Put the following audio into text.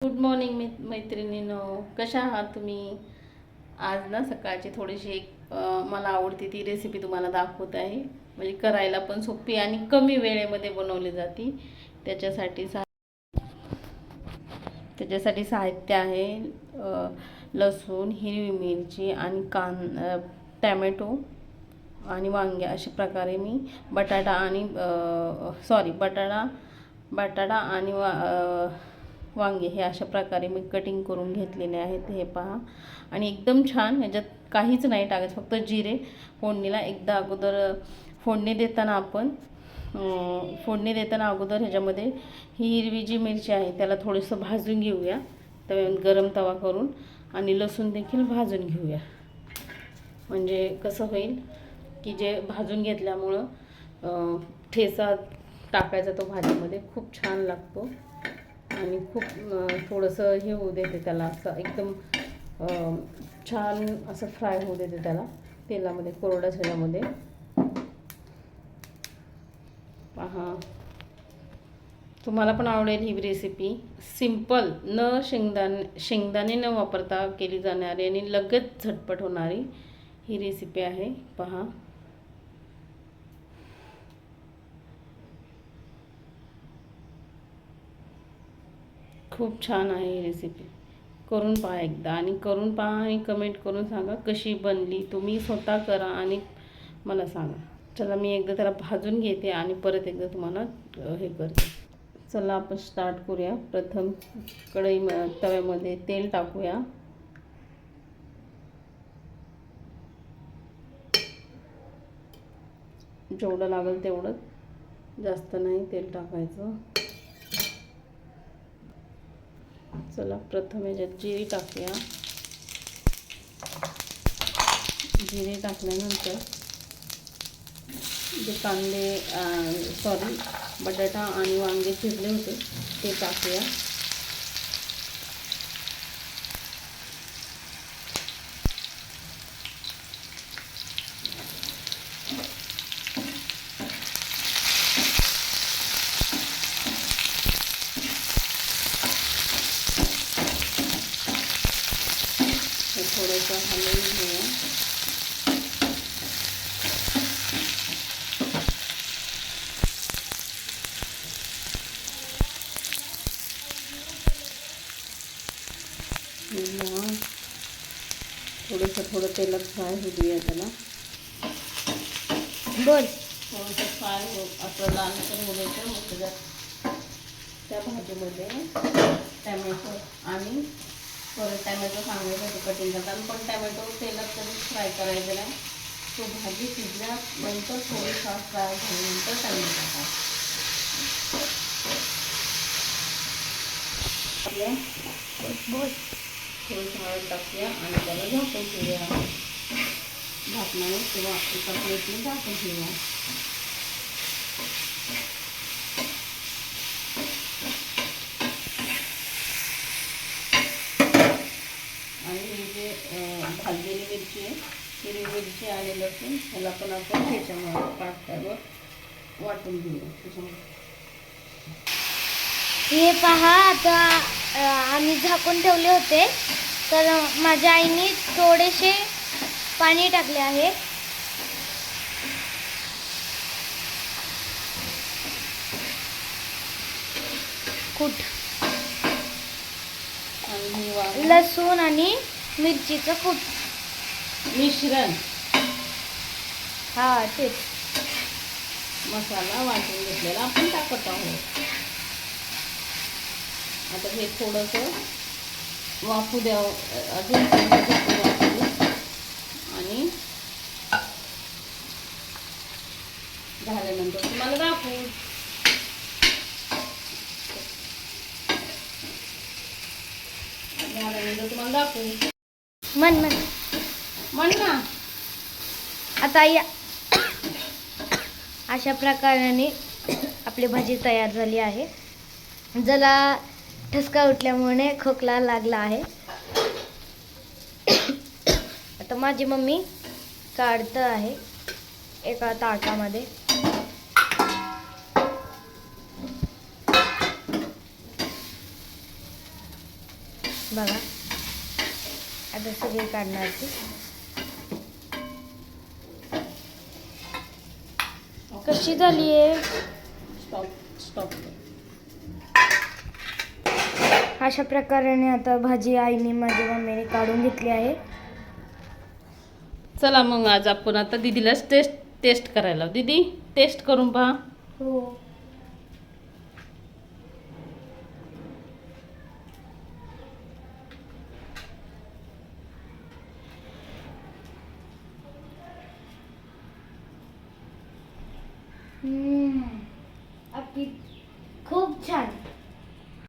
Good morning मैत्रिणींनो, कशा आहात तुम्ही? आज ना सकाळची थोडीशी मला आवडती ती रेसिपी तुम्हाला दाखवत आहे. म्हणजे करायला पण सोपी आणि कमी वेळेमध्ये बनवली जाते. त्याच्यासाठी त्याच्यासाठी साहित्य आहे लसूण, हिरवी मिरची आणि टॅमॅटो आणि वांगे. अशा प्रकारे मी बटाटा आणि बटाटा आणि वांगे हे अशा प्रकारे मी कटिंग करून घेतलेले आहेत. हे पहा. आणि एकदम छान. ह्याच्यात काहीच नाही टाकायचं, फक्त जिरे फोडणीला एकदा अगोदर फोडणी देताना अगोदर ह्याच्यामध्ये ही हिरवी जी मिरची आहे त्याला थोडंसं भाजून घेऊया. गरम तवा करून आणि लसूण देखील भाजून घेऊया. म्हणजे कसं होईल की जे भाजून घेतल्यामुळं ठेचा टाकायचा तो भाजीमध्ये खूप छान लागतो आणि खूप थोडंसं हे होऊ देते त्याला, असं एकदम छान असं फ्राय होऊ देते त्याला तेलामध्ये, कोरड्या ह्याच्यामध्ये. पहा, तुम्हाला पण आवडेल ही रेसिपी. सिंपल, शेंगदाणे न वापरता केली जाणारी आणि लगेच झटपट होणारी ही रेसिपी आहे. पहा, खूप छान आहे ही रेसिपी. करून पहा एकदा, आणि कमेंट करून सांगा कशी बनली. तुम्ही स्वतः करा आणि मला सांगा. चला, मी एकदा त्याला भाजून घेते आणि परत एकदा तुम्हाला हे करते. चला, आपण स्टार्ट करूया. प्रथम तव्यामध्ये तेल टाकूया. जेवढं लागेल तेवढं, जास्त नाही तेल टाकायचं. चला, प्रथम याच्यात जिरे टाकूया. जिरे टाकल्यानंतर जे बटाटा आणि वांगे चिरले होते ते टाकूया. थोडंसं हलवून घेऊया. थोडं तेलात फ्राय होऊ द्या त्याला. थोडंसं फ्राय असं लाल होऊ द्यायचं. मग त्याच्यात त्या भाजीमध्ये टॅमॅटो आणि परत टॅमॅटो सांगायचं कटिंग करताना, पण टॅमॅटो तेलात कधी फ्राय करायचा नाही. तो भाजी शिजल्यानंतर थोडीसा फ्राय झाल्यानंतर टॅमॅटो टाका. थोडंसं हळद टाकूया आणि त्याला झाकून ठेवूया. झाकणाने किंवा एका प्लेटने झाकून ठेवूया. आणि ही जे भाजलेली मिरची आहे, हिरवी मिरची आणि लसूण, ह्याला पण आपण ह्याच्यामध्ये पाट्यावर वाटून घेऊया. हे पहा, आता आम्ही झाकून ठेवले होते, तर माझ्या आईने थोडेसे पाणी टाकले आहे. लसूण आणि मिरचीचं मिश्रण, तेच मसाला वाटून घेतलेला आपण टाकत आहोत. आता हे थोडंसं वाफू द्यावं, अजून आणि झाल्यानंतर तुम्हाला दाखवू. म्हण ना. आता अशा प्रकाराने आपली भाजी तयार झाली आहे. ज्याला ठसका उठल्यामुळे खोकला लागला आहे. आता माझी मम्मी काढत आहे एका ताटामध्ये. बघा आता सगळी काढणार ती. कशी झाली आहे? स्टॉप. अशा प्रकारे आता भाजी आईने माझ्या मम्मीने काढून घेतली आहे. चला मग आज आपण आता दीदीलाच टेस्ट करायला. दीदी टेस्ट करून पहा. हो. अगदी खूप छान.